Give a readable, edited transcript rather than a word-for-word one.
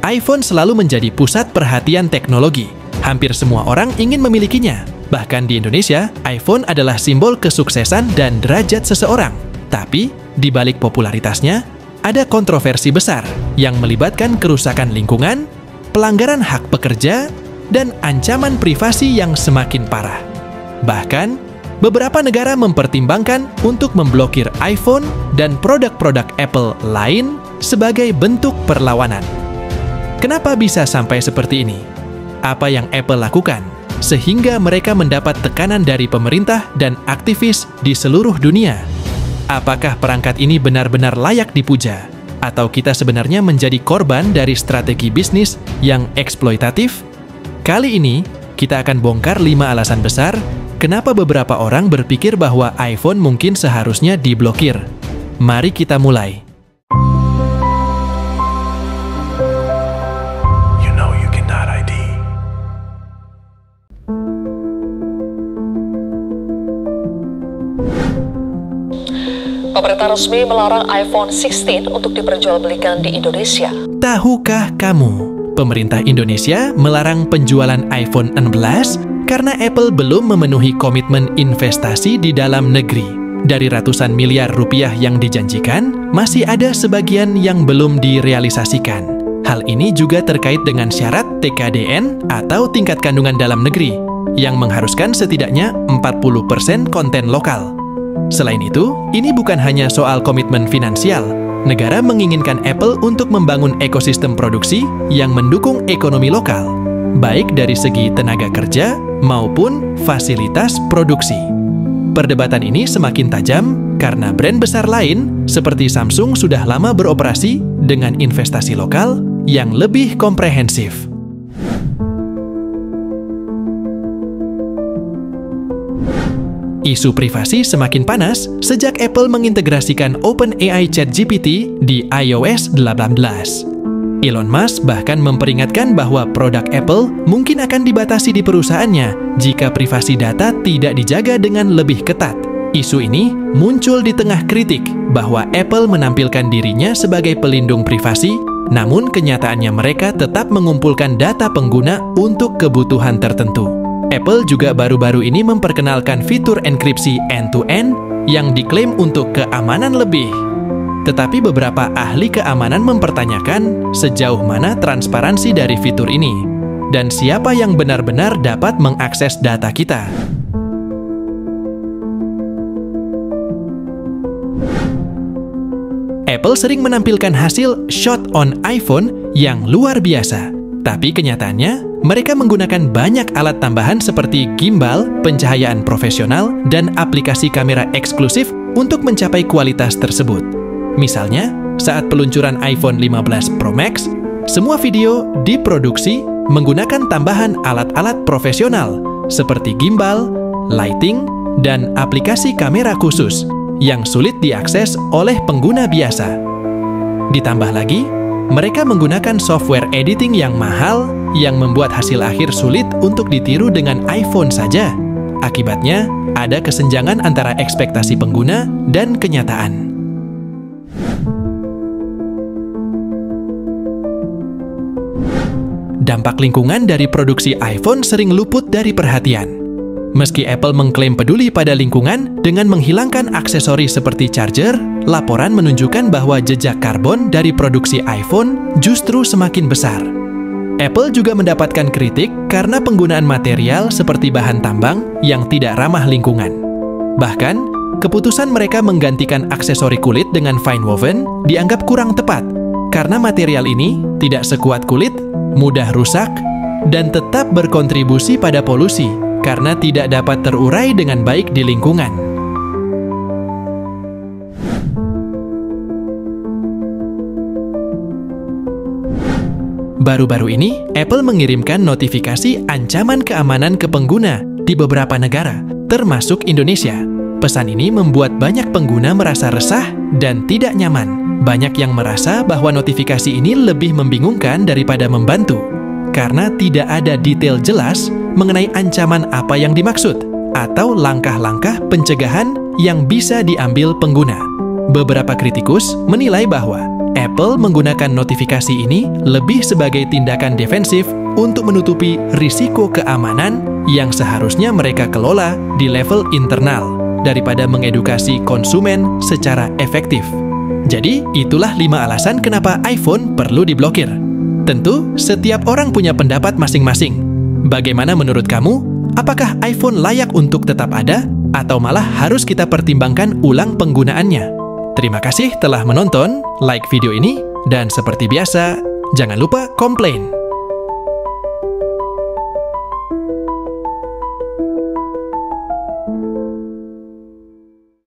iPhone selalu menjadi pusat perhatian teknologi. Hampir semua orang ingin memilikinya. Bahkan di Indonesia, iPhone adalah simbol kesuksesan dan derajat seseorang. Tapi, di balik popularitasnya, ada kontroversi besar yang melibatkan kerusakan lingkungan, pelanggaran hak pekerja, dan ancaman privasi yang semakin parah. Bahkan, beberapa negara mempertimbangkan untuk memblokir iPhone dan produk-produk Apple lain sebagai bentuk perlawanan. Kenapa bisa sampai seperti ini? Apa yang Apple lakukan sehingga mereka mendapat tekanan dari pemerintah dan aktivis di seluruh dunia? Apakah perangkat ini benar-benar layak dipuja? Atau kita sebenarnya menjadi korban dari strategi bisnis yang eksploitatif? Kali ini, kita akan bongkar 5 alasan besar kenapa beberapa orang berpikir bahwa iPhone mungkin seharusnya diblokir. Mari kita mulai. Pemerintah resmi melarang iPhone 16 untuk diperjualbelikan di Indonesia. Tahukah kamu? Pemerintah Indonesia melarang penjualan iPhone 16 karena Apple belum memenuhi komitmen investasi di dalam negeri. Dari ratusan miliar rupiah yang dijanjikan, masih ada sebagian yang belum direalisasikan. Hal ini juga terkait dengan syarat TKDN atau tingkat kandungan dalam negeri, yang mengharuskan setidaknya 40% konten lokal. Selain itu, ini bukan hanya soal komitmen finansial. Negara menginginkan Apple untuk membangun ekosistem produksi yang mendukung ekonomi lokal, baik dari segi tenaga kerja maupun fasilitas produksi. Perdebatan ini semakin tajam karena brand besar lain seperti Samsung sudah lama beroperasi dengan investasi lokal yang lebih komprehensif. Isu privasi semakin panas sejak Apple mengintegrasikan OpenAI ChatGPT di iOS 18. Elon Musk bahkan memperingatkan bahwa produk Apple mungkin akan dibatasi di perusahaannya jika privasi data tidak dijaga dengan lebih ketat. Isu ini muncul di tengah kritik bahwa Apple menampilkan dirinya sebagai pelindung privasi, namun kenyataannya mereka tetap mengumpulkan data pengguna untuk kebutuhan tertentu. Apple juga baru-baru ini memperkenalkan fitur enkripsi end-to-end yang diklaim untuk keamanan lebih. Tetapi beberapa ahli keamanan mempertanyakan sejauh mana transparansi dari fitur ini dan siapa yang benar-benar dapat mengakses data kita. Apple sering menampilkan hasil shot on iPhone yang luar biasa. Tapi kenyataannya, mereka menggunakan banyak alat tambahan seperti gimbal, pencahayaan profesional, dan aplikasi kamera eksklusif untuk mencapai kualitas tersebut. Misalnya, saat peluncuran iPhone 15 Pro Max, semua video diproduksi menggunakan tambahan alat-alat profesional seperti gimbal, lighting, dan aplikasi kamera khusus yang sulit diakses oleh pengguna biasa. Ditambah lagi, mereka menggunakan software editing yang mahal yang membuat hasil akhir sulit untuk ditiru dengan iPhone saja. Akibatnya, ada kesenjangan antara ekspektasi pengguna dan kenyataan. Dampak lingkungan dari produksi iPhone sering luput dari perhatian. Meski Apple mengklaim peduli pada lingkungan dengan menghilangkan aksesoris seperti charger, laporan menunjukkan bahwa jejak karbon dari produksi iPhone justru semakin besar. Apple juga mendapatkan kritik karena penggunaan material seperti bahan tambang yang tidak ramah lingkungan. Bahkan, keputusan mereka menggantikan aksesori kulit dengan fine woven dianggap kurang tepat karena material ini tidak sekuat kulit, mudah rusak, dan tetap berkontribusi pada polusi karena tidak dapat terurai dengan baik di lingkungan. Baru-baru ini, Apple mengirimkan notifikasi ancaman keamanan ke pengguna di beberapa negara, termasuk Indonesia. Pesan ini membuat banyak pengguna merasa resah dan tidak nyaman. Banyak yang merasa bahwa notifikasi ini lebih membingungkan daripada membantu, karena tidak ada detail jelas mengenai ancaman apa yang dimaksud atau langkah-langkah pencegahan yang bisa diambil pengguna. Beberapa kritikus menilai bahwa Apple menggunakan notifikasi ini lebih sebagai tindakan defensif untuk menutupi risiko keamanan yang seharusnya mereka kelola di level internal daripada mengedukasi konsumen secara efektif. Jadi, itulah 5 alasan kenapa iPhone perlu diblokir. Tentu, setiap orang punya pendapat masing-masing. Bagaimana menurut kamu? Apakah iPhone layak untuk tetap ada, atau malah harus kita pertimbangkan ulang penggunaannya? Terima kasih telah menonton, like video ini, dan seperti biasa, jangan lupa komplain.